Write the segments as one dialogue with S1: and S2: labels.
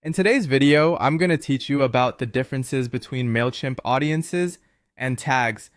S1: In today's video, I'm going to teach you about the differences between Mailchimp audiences and tags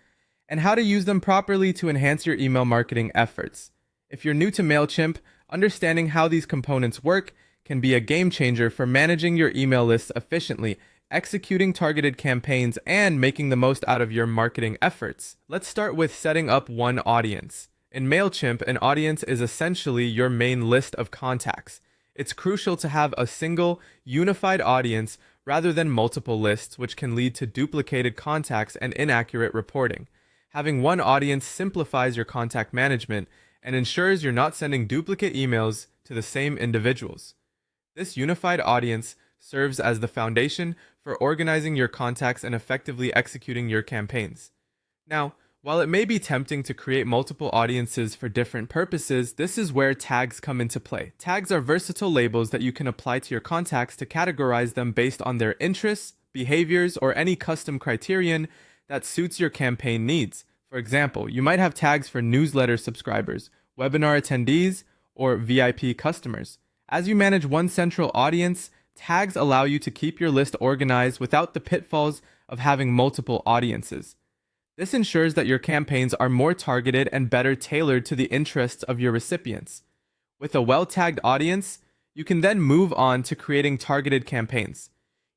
S1: and how to use them properly to enhance your email marketing efforts. If you're new to Mailchimp, understanding how these components work can be a game changer for managing your email lists efficiently, executing targeted campaigns, and making the most out of your marketing efforts. Let's start with setting up one audience. In Mailchimp, an audience is essentially your main list of contacts. It's crucial to have a single, unified audience rather than multiple lists, which can lead to duplicated contacts and inaccurate reporting. Having one audience simplifies your contact management and ensures you're not sending duplicate emails to the same individuals. This unified audience serves as the foundation for organizing your contacts and effectively executing your campaigns. Now, while it may be tempting to create multiple audiences for different purposes, this is where tags come into play. Tags are versatile labels that you can apply to your contacts to categorize them based on their interests, behaviors, or any custom criterion that suits your campaign needs. For example, you might have tags for newsletter subscribers, webinar attendees, or VIP customers. As you manage one central audience, tags allow you to keep your list organized without the pitfalls of having multiple audiences. This ensures that your campaigns are more targeted and better tailored to the interests of your recipients. With a well-tagged audience, you can then move on to creating targeted campaigns.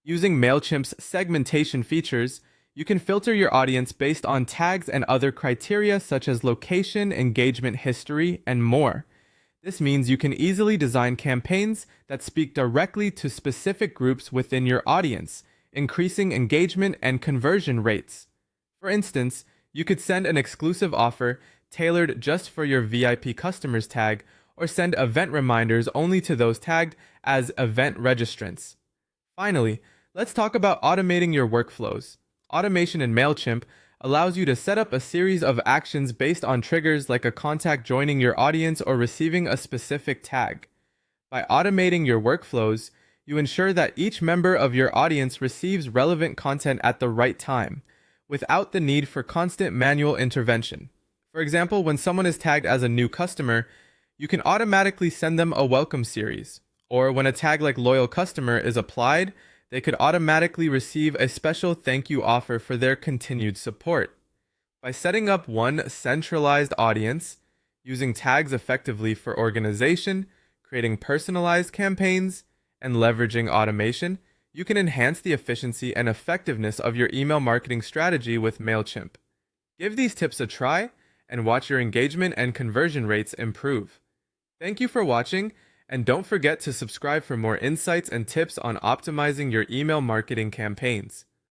S1: Using Mailchimp's segmentation features, you can filter your audience based on tags and other criteria such as location, engagement history, and more. This means you can easily design campaigns that speak directly to specific groups within your audience, increasing engagement and conversion rates. For instance, you could send an exclusive offer tailored just for your VIP customers tag, or send event reminders only to those tagged as event registrants. Finally, let's talk about automating your workflows. Automation in Mailchimp allows you to set up a series of actions based on triggers like a contact joining your audience or receiving a specific tag. By automating your workflows, you ensure that each member of your audience receives relevant content at the right time, without the need for constant manual intervention. For example, when someone is tagged as a new customer, you can automatically send them a welcome series. Or when a tag like loyal customer is applied, they could automatically receive a special thank you offer for their continued support. By setting up one centralized audience, using tags effectively for organization, creating personalized campaigns, and leveraging automation, you can enhance the efficiency and effectiveness of your email marketing strategy with Mailchimp. Give these tips a try and watch your engagement and conversion rates improve. Thank you for watching, and don't forget to subscribe for more insights and tips on optimizing your email marketing campaigns.